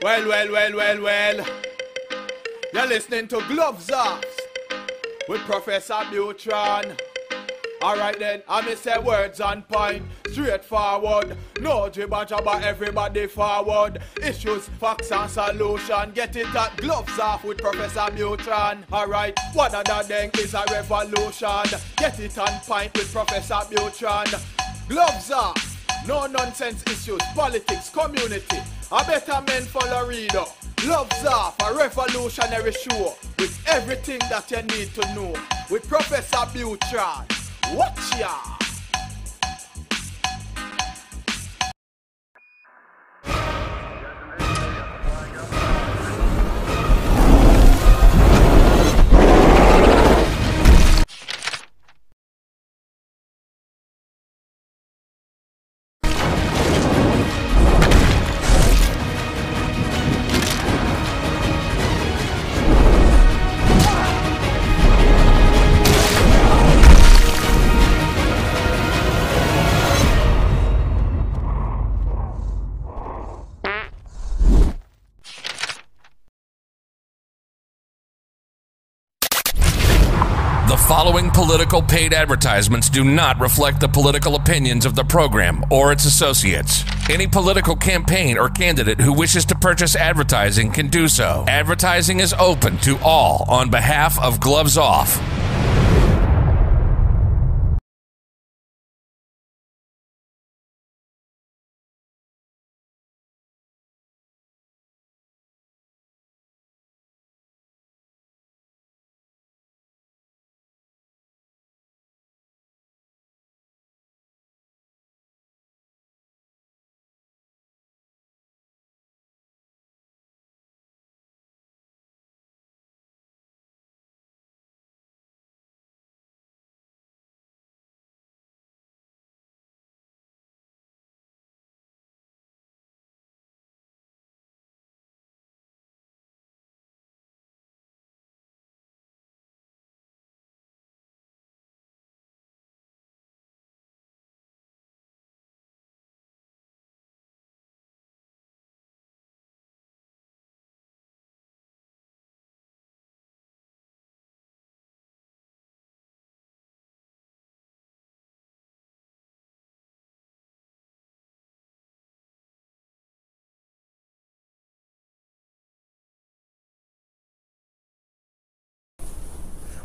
Well. You're listening to Gloves Off with Professor Buitrón. Alright then, I may say words on point, straightforward. No jibber jabber, everybody forward. Issues, facts and solution. Get it at Gloves Off with Professor Buitrón. Alright, what other thing is a revolution? Get it on point with Professor Buitrón. Gloves Off, no nonsense issues, politics, community. A better men follow reader. Gloves Off, a revolutionary show with everything that you need to know. With Professor Buitrón. Watch ya! The following political paid advertisements do not reflect the political opinions of the program or its associates. Any political campaign or candidate who wishes to purchase advertising can do so. Advertising is open to all on behalf of Gloves Off.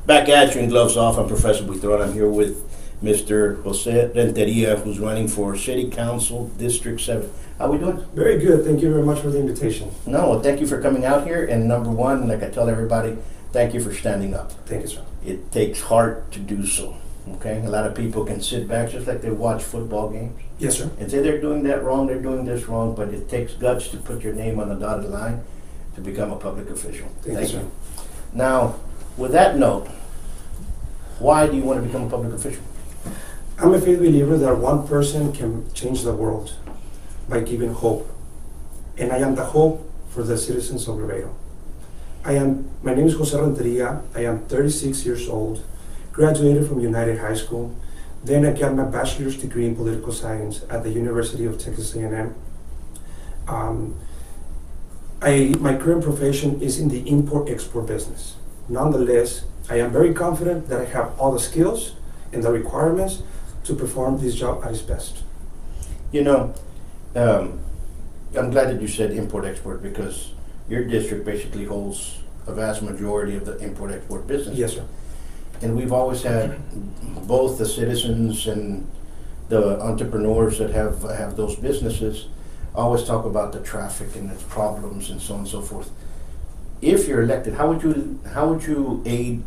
Back at you in Gloves Off. I'm Professor Buitrón. I'm here with Mr. Jose Renteria, who's running for City Council, District 7. How are we doing? Very good. Thank you very much for the invitation. No, well, thank you for coming out here. And number one, like I tell everybody, thank you for standing up. Thank you, sir. It takes heart to do so. Okay? A lot of people can sit back just like they watch football games. Yes, sir. And say they're doing that wrong, they're doing this wrong, but it takes guts to put your name on the dotted line to become a public official. Thank you, sir. Now, with that note, why do you want to become a public official? I'm a faith believer that one person can change the world by giving hope. And I am the hope for the citizens of Laredo. My name is Jose Renteria. I am 36 years old, graduated from United High School. Then I got my bachelor's degree in political science at the University of Texas A&M. My current profession is in the import-export business. Nonetheless, I am very confident that I have all the skills and the requirements to perform this job at its best. You know, I'm glad that you said import-export because your district basically holds a vast majority of the import-export business. Yes, sir. And we've always had both the citizens and the entrepreneurs that have those businesses always talk about the traffic and its problems and so on and so forth. If you're elected, how would you aid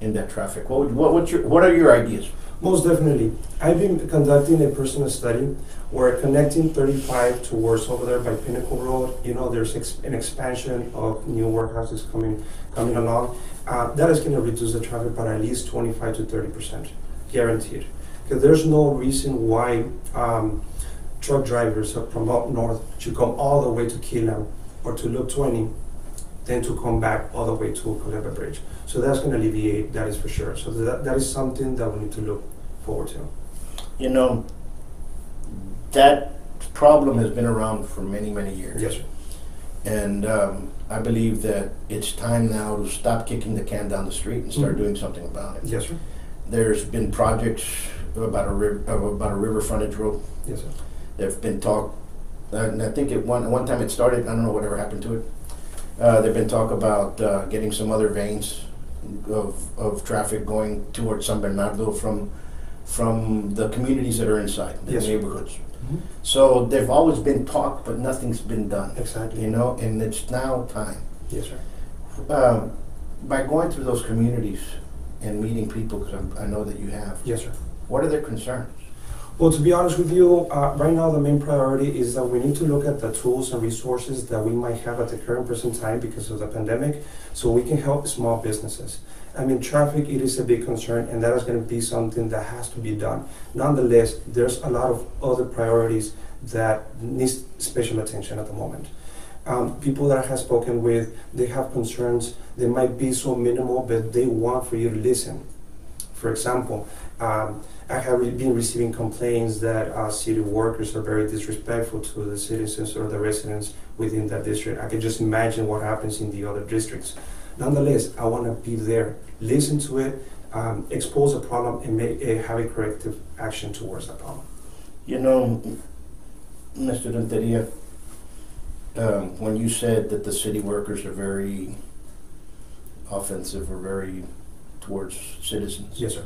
in that traffic? What are your ideas? Most definitely. I've been conducting a personal study where connecting 35 towards over there by Pinnacle Road, you know, there's an expansion of new warehouses coming along. That is going to reduce the traffic by at least 25 to 30%, guaranteed. Because there's no reason why truck drivers from up north should come all the way to Killam or to Loop 20 than to come back all the way to Coleba Bridge. So that's going to alleviate, that is for sure. So that is something that we need to look forward to. You know, that problem has been around for many, many years. Yes, sir. And I believe that it's time now to stop kicking the can down the street and start doing something about it. Yes, sir. There's been projects about a river frontage road. Yes, sir. There've been talk, and I think one time it started. I don't know whatever happened to it. There've been talk about getting some other veins of traffic going towards San Bernardo from the communities that are inside the Yes, neighborhoods. Mm-hmm. So there've always been talk, but nothing's been done. Exactly. You know, and it's now time. Yes, sir. By going through those communities and meeting people, because I know that you have. Yes, sir. What are their concerns? Well, to be honest with you, right now the main priority is that we need to look at the tools and resources that we might have at the current present time because of the pandemic, so we can help small businesses. I mean, traffic, it is a big concern, and that is going to be something that has to be done. Nonetheless, there's a lot of other priorities that need special attention at the moment. People that I have spoken with, they have concerns. They might be so minimal, but they want for you to listen. For example, I have been receiving complaints that city workers are very disrespectful to the citizens or the residents within that district. I can just imagine what happens in the other districts. Nonetheless, I want to be there, listen to it, expose a problem, and have a corrective action towards that problem. You know, Mr. Renteria, when you said that the city workers are very offensive or very towards citizens, Yes, sir.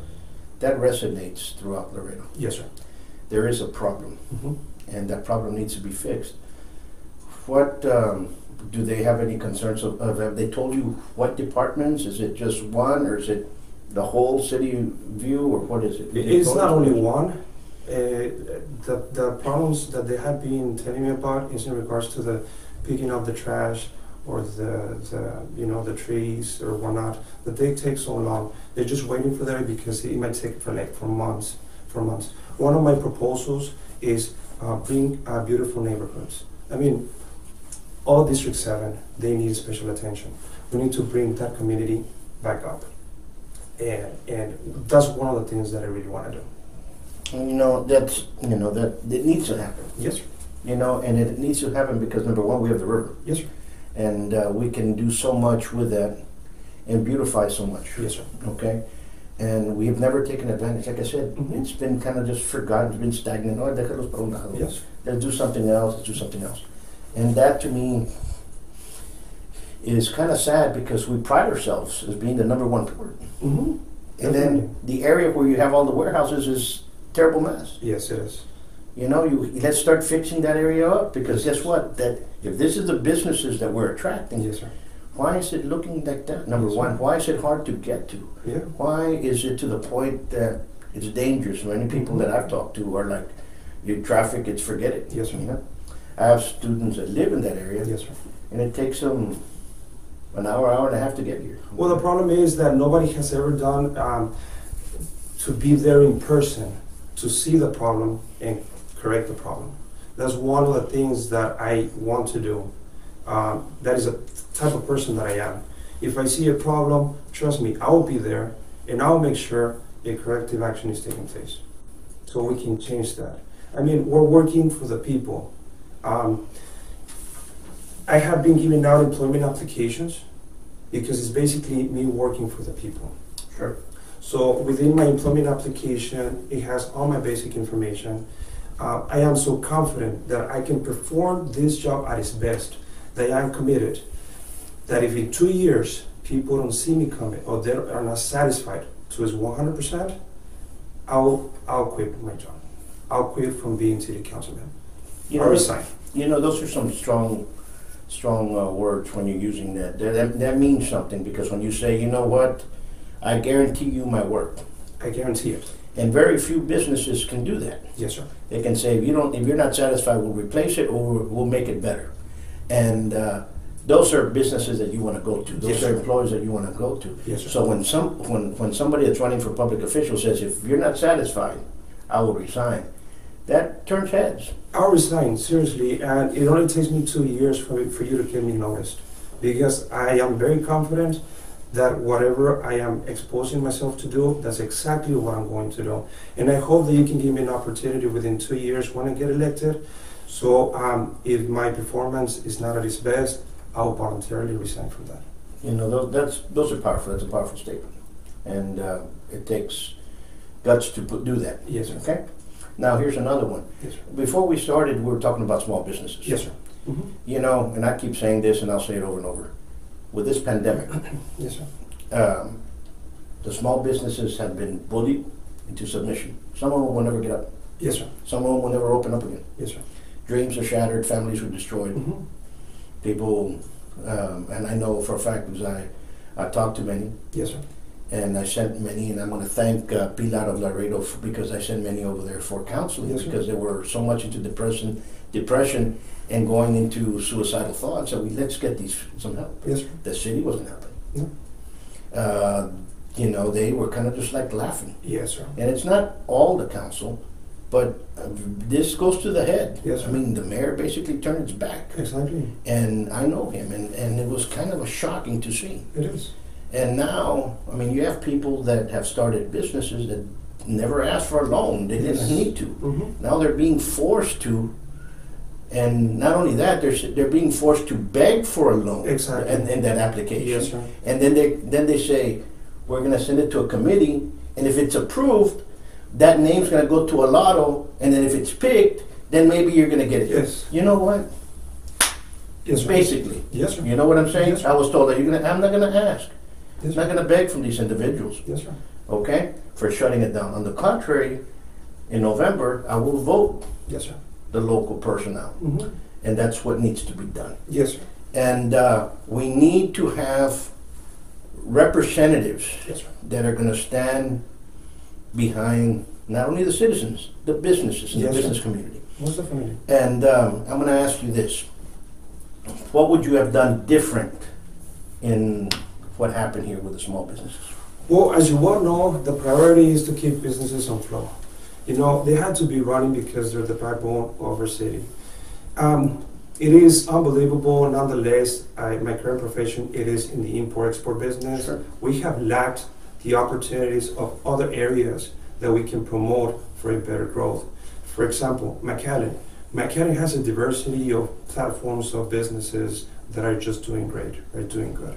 that resonates throughout Laredo. Yes, sir. There is a problem, and that problem needs to be fixed. What do they have any concerns of? Have they told you what departments? Is it just one, or is it the whole city view, or what is it? It's not only one. The problems that they have been telling me about is in regards to the picking up the trash or the trees or whatnot, that they take so long. They're just waiting for that because it might take for months. One of my proposals is bring beautiful neighborhoods. I mean, all District 7, they need special attention. We need to bring that community back up. And that's one of the things that I really want to do. That it needs to happen. Yes, sir. And it needs to happen because number one, we have the river. Yes, sir. And we can do so much with that and beautify so much. Yes, sir. Okay? And we have never taken advantage. Like I said, it's been kind of just forgotten, it's been stagnant. Oh, déjalos para un lado. Yes. Let's do something else, let's do something else. And that to me is kind of sad because we pride ourselves as being the number one port. And then the area where you have all the warehouses is terrible mess. Yes, it is. Let's start fixing that area up because guess what? That if this is the businesses that we're attracting, Yes, sir. why is it looking like that? Number one, why is it hard to get to? Yeah. Why is it to the point that it's dangerous? Many people that I've talked to are like, "Your traffic, it's forget it." Yes, sir. I have students that live in that area, Yes, sir. and it takes them an hour and a half to get here. Well, the problem is that nobody has ever done to be there in person to see the problem and correct the problem. That's one of the things that I want to do. That is a type of person that I am. If I see a problem, trust me, I will be there and I'll make sure a corrective action is taking place so we can change that. I mean, we're working for the people. I have been giving out employment applications because it's basically me working for the people. Sure. So within my employment application, it has all my basic information. I am so confident that I can perform this job at its best, that I am committed, that if in 2 years people don't see me coming or they are not satisfied to its 100%, I'll quit my job. I'll quit from being city councilman. I'll resign. Those are some strong words when you're using that. That means something because when you say, you know what, I guarantee you my work. I guarantee it. And very few businesses can do that. Yes, sir. They can say, if you're not satisfied, we'll replace it or we'll make it better. And those are businesses that you want to go to. Those Yes, are sir. employees that you want to go to. Yes, sir. So when somebody that's running for public official says, if you're not satisfied, I will resign, that turns heads. I'll resign, seriously, and it only takes me 2 years for you to get me noticed. Because I am very confident that whatever I am exposing myself to do, that's exactly what I'm going to do. And I hope that you can give me an opportunity within 2 years when I get elected. So if my performance is not at its best, I'll voluntarily resign from that. You know, those are powerful. That's a powerful statement, and it takes guts to do that. Yes, sir. Okay. Now here's another one. Yes, sir. Before we started, we were talking about small businesses. Yes, sir. Mm-hmm. You know, and I keep saying this, and I'll say it over and over. With this pandemic, Yes, sir. the small businesses have been bullied into submission. Some of them will never get up. Yes, sir. Some of them will never open up again. Yes, sir. Dreams are shattered. Families were destroyed. Mm-hmm. People, and I know for a fact because I talked to many. Yes, sir. And I sent many, and I'm going to thank Pilar of Laredo because I sent many over there for counseling, Yes, sir. because they were so much into depression and going into suicidal thoughts. So let's get these some help. Yes, sir. The city wasn't helping. No. You know, they were kind of just like laughing. Yes, sir. And it's not all the council, but this goes to the head. Yes, sir. I mean, the mayor basically turned his back. Exactly. And I know him, and it was kind of shocking to see. It is. And now, I mean, you have people that have started businesses that never asked for a loan. They didn't need to. Mm-hmm. Now they're being forced to. And not only that, they're being forced to beg for a loan. Exactly. And that application. Yes, sir. And then they say, we're going to send it to a committee, and if it's approved, that name's going to go to a lotto, and then if it's picked, then maybe you're going to get it. Yes. You know what? Yes, sir. Basically. Yes, sir. You know what I'm saying? Yes, sir. I was told that I'm not going to ask. Yes, I'm not sir. going to beg from these individuals, Yes, sir. okay, for shutting it down. On the contrary, in November, I will vote Yes, sir. the local person out. Mm-hmm. And that's what needs to be done. Yes, sir. And we need to have representatives Yes, sir. that are going to stand behind not only the citizens, the businesses and Yes, the sir. business community. Most definitely. And I'm going to ask you this. What would you have done different in what happened here with the small businesses? Well, as you well know, the priority is to keep businesses on flow. You know, they had to be running because they're the backbone of our city. It is unbelievable. Nonetheless, my current profession, it is in the import-export business. Sure. We have lacked the opportunities of other areas that we can promote for a better growth. For example, McAllen. McAllen has a diversity of platforms of businesses that are just doing great, are doing good.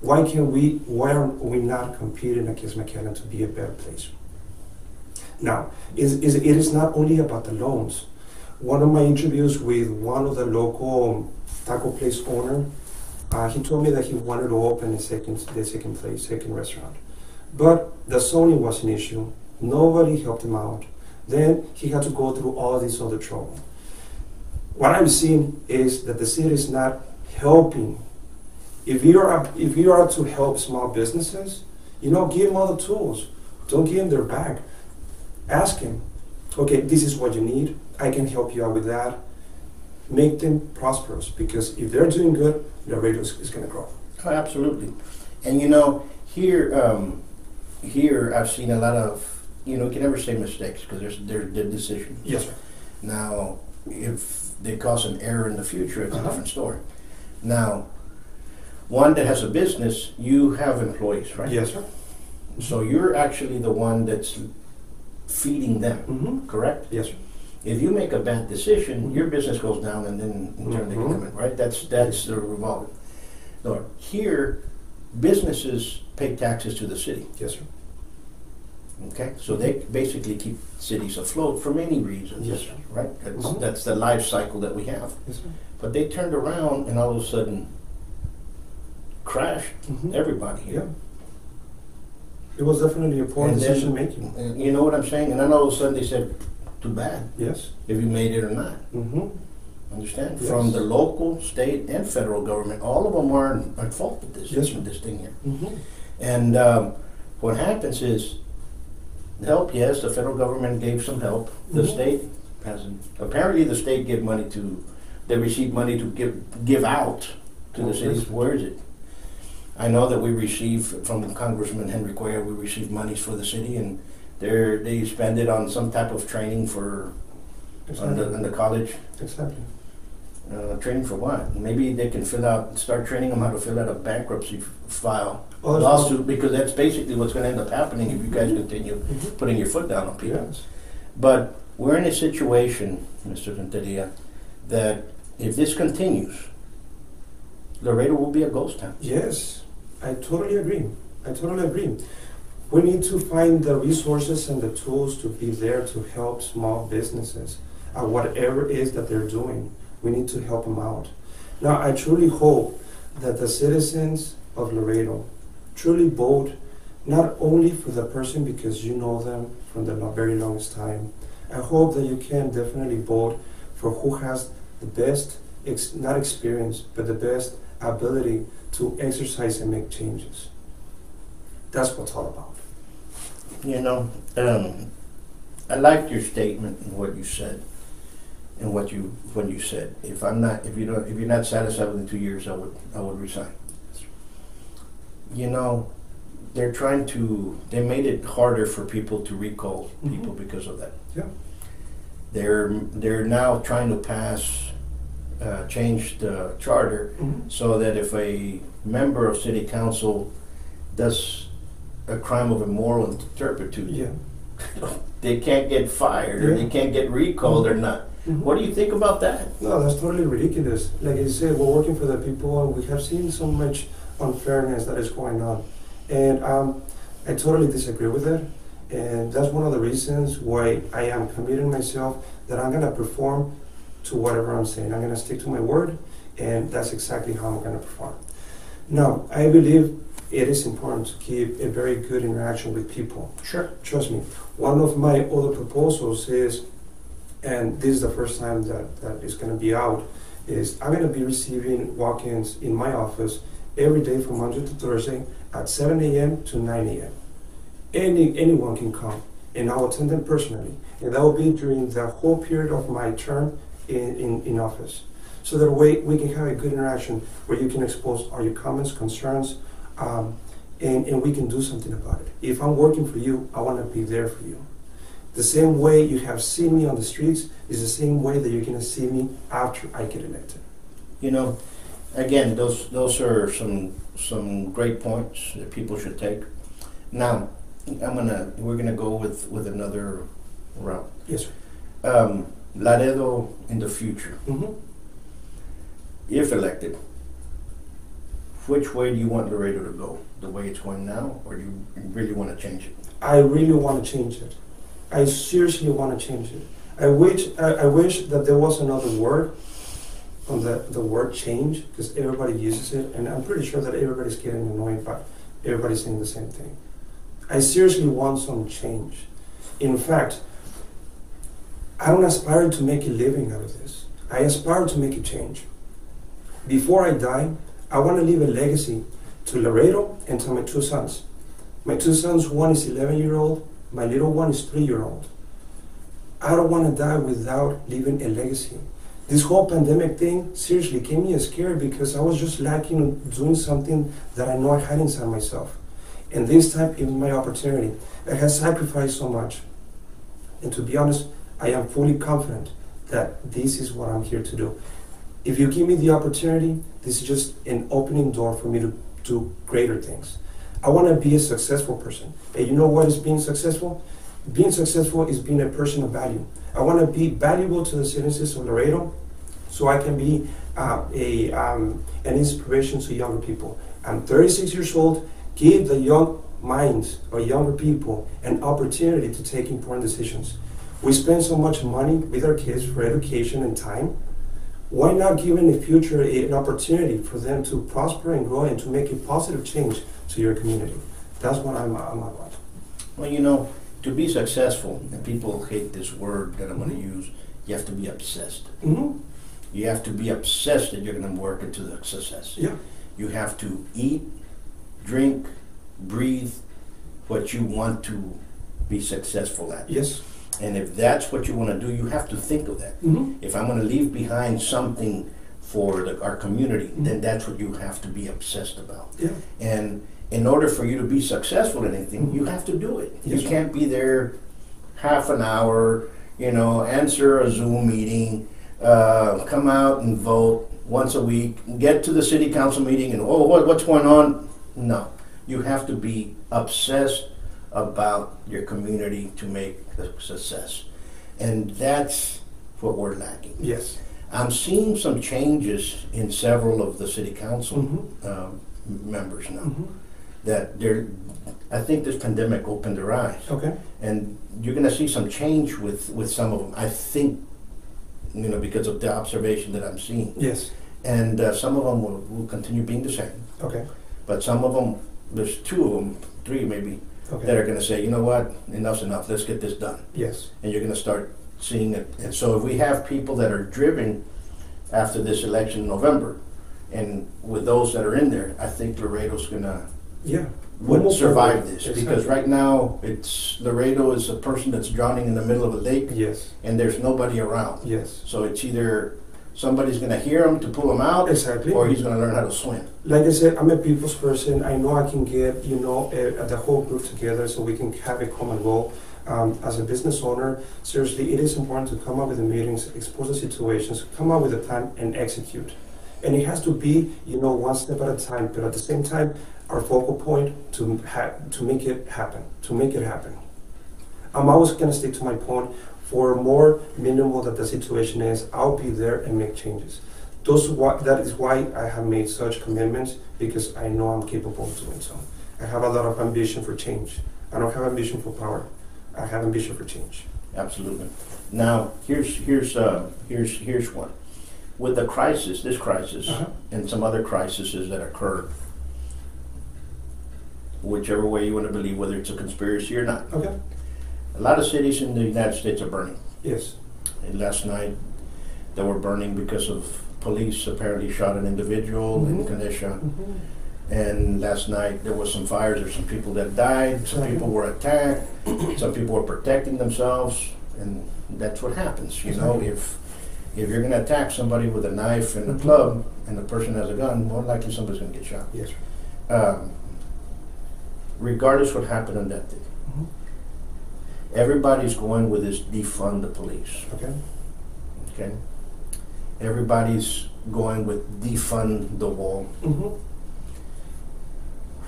Why are we not competing against McAllen to be a better place? Now, it is not only about the loans. One of my interviews with one of the local taco place owner, he told me that he wanted to open the second restaurant. But the zoning was an issue. Nobody helped him out. Then he had to go through all this other trouble. What I'm seeing is that the city is not helping. If you are to help small businesses, give them all the tools. Don't give them their back. Ask him, okay, this is what you need. I can help you out with that. Make them prosperous, because if they're doing good, the rate is going to grow. Oh, absolutely. And here I've seen a lot of, you can never say mistakes because they're decisions. Yes, sir. Now, if they cause an error in the future, it's a different story. Now, one that has a business, you have employees, right? Yes, sir. So you're actually the one that's feeding them, Mm-hmm. correct? Yes, sir. If you make a bad decision, your business goes down, and then in turn they can come in, right? That's the revolving. No, here, businesses pay taxes to the city. Yes, sir. Okay, so they basically keep cities afloat for many reasons. Yes, sir. Right. That's the life cycle that we have. Yes, sir. But they turned around and all of a sudden crashed everybody here. Yeah. It was definitely a poor And then- decision making. You know what I'm saying? And then all of a sudden they said, "Too bad Yes. if you made it or not." Mm-hmm. Understand? Yes. From the local, state, and federal government, all of them are at fault with this. Yes, sir. With this thing here. Mm-hmm. And what happens is, help, yes, the federal government gave some help. The Mhm. state hasn't. Apparently the state gave money they received money to give out to the Oh, cities. yes. Where is it? I know that we received, from Congressman Henry Cuellar, we received monies for the city, and they spend it on some type of training on the college. Exactly. Training for what? Maybe they can start training them how to fill out a bankruptcy file Oh, lawsuit, because that's basically what's going to end up happening if you guys continue Mhm. putting your foot down on people. Yes. But we're in a situation, Mr. Renteria, that if this continues, Laredo will be a ghost town. Yes, I totally agree. We need to find the resources and the tools to be there to help small businesses at whatever it is that they're doing. We need to help them out. Now, I truly hope that the citizens of Laredo truly vote not only for the person because you know them from the very longest time. I hope that you can definitely vote for who has the best, not experience, but the best ability to exercise and make changes. That's what it's all about. You know, I liked your statement and what you said, and when you said, if you're not satisfied within 2 years, I would resign. You know, they made it harder for people to recall people because of that. Yeah. They're now trying to change the charter so that if a member of city council does a crime of immoral turpitude, they can't get fired or they can't get recalled or not. What do you think about that? No, that's totally ridiculous. Like I said, we're working for the people and we have seen so much unfairness that is going on. And I totally disagree with it. And that's one of the reasons why I am committing myself that I'm going to perform to whatever I'm saying. I'm going to stick to my word, and that's exactly how I'm going to perform. Now, I believe it is important to keep a very good interaction with people. Sure. Trust me. One of my other proposals is, and this is the first time that it's going to be out, is I'm going to be receiving walk-ins in my office every day from Monday to Thursday at 7 a.m. to 9 a.m. Anyone can come, and I'll attend them personally. And that will be during the whole period of my term in office. So that way we can have a good interaction where you can expose all your comments, concerns, and we can do something about it. If I'm working for you, I want to be there for you. The same way you have seen me on the streets is the same way that you're going to see me after I get elected. You know, again, those are some great points that people should take. Now, we're gonna go with another route. Yes, sir. Laredo in the future, if elected, which way do you want Laredo to go? The way it's going now, or do you really want to change it? I really want to change it. I seriously want to change it. I wish that there was another word on the word change, because everybody uses it, and I'm pretty sure that everybody's getting annoyed by everybody's saying the same thing. I seriously want some change. In fact, I don't aspire to make a living out of this. I aspire to make a change. Before I die, I want to leave a legacy to Laredo and to my two sons. My two sons, one is 11-year-old, my little one is 3-year-old. I don't want to die without leaving a legacy. This whole pandemic thing seriously gave me a scare because I was just lacking doing something that I know I had inside myself. And this time is my opportunity. I have sacrificed so much. And to be honest, I am fully confident that this is what I'm here to do. If you give me the opportunity, this is just an opening door for me to do greater things. I want to be a successful person. And you know what is being successful? Being successful is being a person of value. I want to be valuable to the citizens of Laredo so I can be an inspiration to younger people. I'm 36 years old. Give the young minds or younger people an opportunity to take important decisions. We spend so much money with our kids for education and time. Why not give in the future an opportunity for them to prosper and grow and to make a positive change to your community? That's what I'm about. Well, you know, to be successful, and people hate this word that I'm going to use, you have to be obsessed. You have to be obsessed that you're going to work into the success. Yeah. You have to eat, drink, breathe what you want to be successful at. Yes. And if that's what you want to do, you have to think of that. If I'm going to leave behind something for our community, then that's what you have to be obsessed about. Yeah. And in order for you to be successful in anything, you have to do it. Yes, you can't be there half an hour, answer a Zoom meeting, come out and vote once a week, get to the city council meeting and, what's going on? No. You have to be obsessed about your community to make a success. And that's what we're lacking. Yes. I'm seeing some changes in several of the city council members now. That I think this pandemic opened their eyes. Okay. And you're going to see some change with some of them. I think, because of the observation that I'm seeing. Yes. And some of them will continue being the same. Okay. But some of them, there's 2 of them, 3 maybe, Okay. that are going to say, you know what, enough's enough, let's get this done. Yes. And you're going to start seeing it. And so if we have people that are driven after this election in November, and with those that are in there, I think Laredo's going to would survive this. Exactly. Because right now, Laredo is a person that's drowning in the middle of a lake, Yes. and there's nobody around. Yes. So it's either somebody's going to hear him to pull him out, Exactly. or he's going to learn how to swim. Like I said, I'm a people's person. I know I can get, the whole group together so we can have a common goal. As a business owner, seriously, it is important to come up with the meetings, expose the situations, come up with a plan, and execute. And it has to be, one step at a time. But at the same time, our focal point to make it happen. I'm always going to stick to my point. For more minimal that the situation is, I'll be there and make changes. That is why I have made such commitments, because I know I'm capable of doing so. I have a lot of ambition for change. I don't have ambition for power. I have ambition for change. Absolutely. Now, here's one. With the crisis, this crisis, and some other crises that occur, whichever way you want to believe, whether it's a conspiracy or not. Okay. A lot of cities in the United States are burning. Yes. And last night, they were burning because of police apparently shot an individual in Kenosha. And last night there was some fires. There's some people that died. Some people were attacked. Some people were protecting themselves, and that's what happens. If you're going to attack somebody with a knife and a club, and the person has a gun, more likely somebody's going to get shot. Yes. Regardless what happened on that day, everybody's going with this defund the police. Okay. Everybody's going with defund the wall.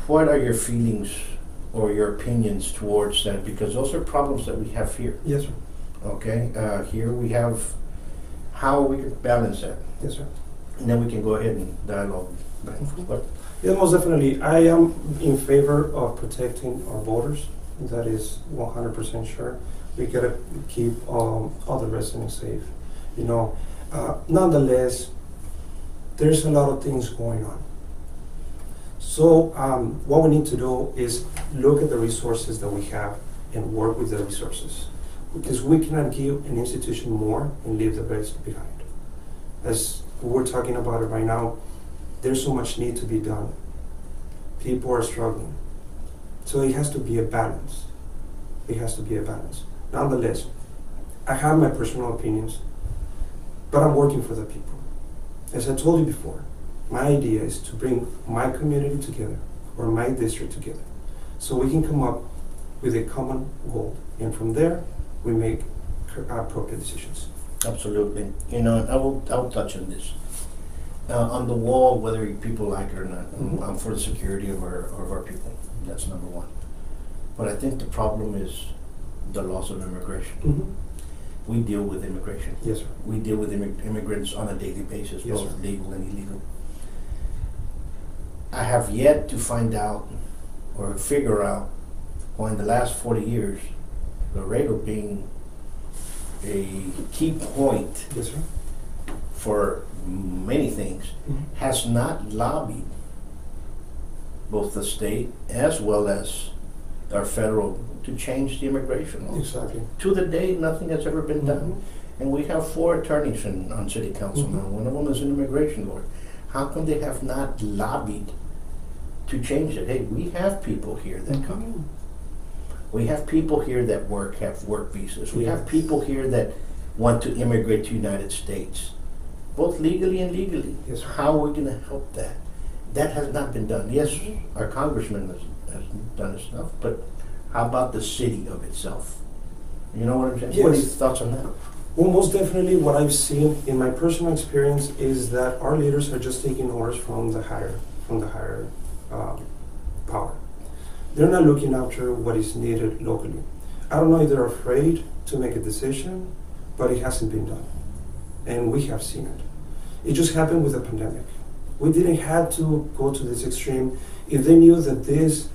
What are your feelings or your opinions towards that? Because those are problems that we have here. Yes, sir. Okay. Here we have how we can balance that. Yes, sir. And then we can go ahead and dialogue back and forth. Yeah, most definitely. I am in favor of protecting our borders. That is 100% sure. We gotta keep all the residents safe. Nonetheless, there's a lot of things going on. So what we need to do is look at the resources that we have and work with the resources. Because we cannot give an institution more and leave the rest behind. As we're talking about it right now, there's so much need to be done. People are struggling. So it has to be a balance. It has to be a balance. Nonetheless, I have my personal opinions, but I'm working for the people. As I told you before, my idea is to bring my community together, or my district together, so we can come up with a common goal. And from there, we make appropriate decisions. Absolutely. I will touch on this. On the wall, whether people like it or not, I'm for the security of our people. That's number one. But I think the problem is the loss of immigration. We deal with immigration. Yes, sir. We deal with immigrants on a daily basis, Yes, both sir. legal and illegal. I have yet to find out or figure out why in the last 40 years, Laredo being a key point Yes, sir. for many things, has not lobbied both the state as well as our federal to change the immigration laws. Exactly. To the day, nothing has ever been done. And we have 4 attorneys on city council now. One of them is an immigration lawyer. How come they have not lobbied to change it? Hey, we have people here that come. We have people here that have work visas. We have people here that want to immigrate to the United States, both legally and legally. Yes, sir. How are we going to help that? That has not been done. Yes, our congressman has done his stuff, but how about the city of itself? You know what I'm saying? Yes. What are your thoughts on that? Well, most definitely what I've seen in my personal experience is that our leaders are just taking orders from the higher power. They're not looking after what is needed locally. I don't know if they're afraid to make a decision, but it hasn't been done. and we have seen it. It just happened with the pandemic. We didn't have to go to this extreme. If they knew that this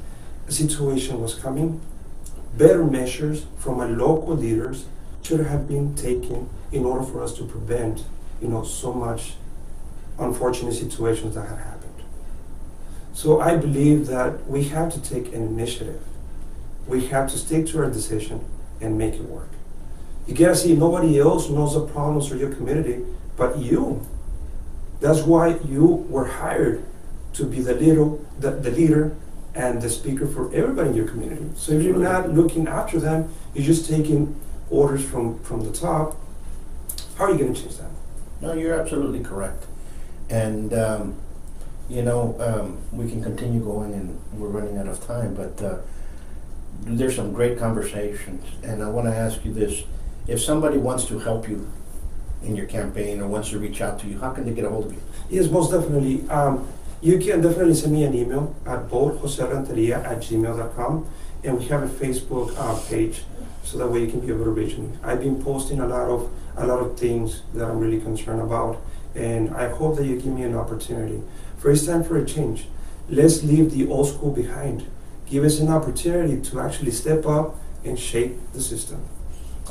situation was coming, better measures from our local leaders should have been taken in order for us to prevent, so much unfortunate situations that had happened. So I believe that we have to take an initiative. We have to stick to our decision and make it work. You gotta see, nobody else knows the problems for your community but you. That's why you were hired to be the leader and the speaker for everybody in your community. So if you're not looking after them, you're just taking orders from the top, how are you going to change that? No, you're absolutely correct. And, we can continue going, and we're running out of time, but there's some great conversations. And I want to ask you this. If somebody wants to help you in your campaign or wants to reach out to you, how can they get a hold of you? Yes, most definitely. You can definitely send me an email at votejoserenteria@gmail.com, and we have a Facebook page, so that way you can be able to reach me. I've been posting a lot of things that I'm really concerned about, and I hope that you give me an opportunity. It's time for a change. Let's leave the old school behind. Give us an opportunity to actually step up and shape the system.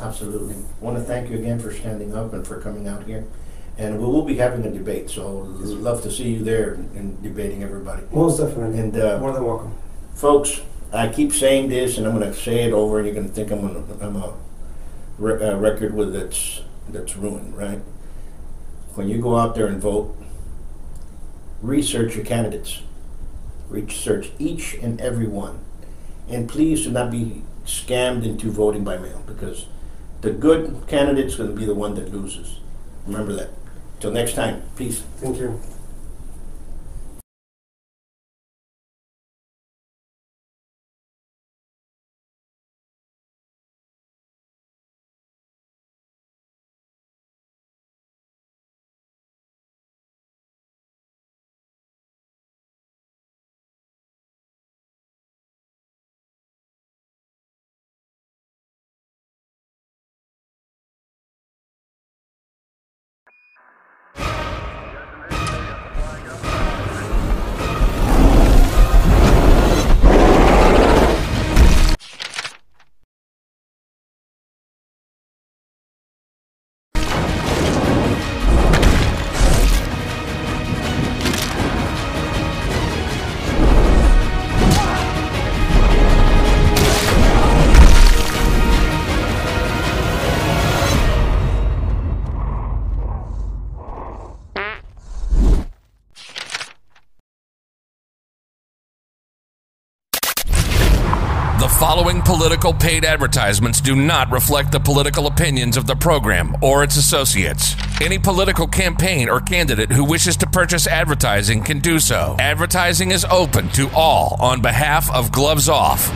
Absolutely. I want to thank you again for standing up and for coming out here. And we will be having a debate, so we'd love to see you there and debating everybody. Most definitely. And more than welcome. Folks, I keep saying this, and I'm going to say it over, and you're going to think I'm a record with that's ruined, right? When you go out there and vote, research your candidates. Research each and every one. And please do not be scammed into voting by mail, because the good candidate's going to be the one that loses. Remember that. Till next time, peace. Thank you. The following political paid advertisements do not reflect the political opinions of the program or its associates. Any political campaign or candidate who wishes to purchase advertising can do so. Advertising is open to all on behalf of Gloves Off.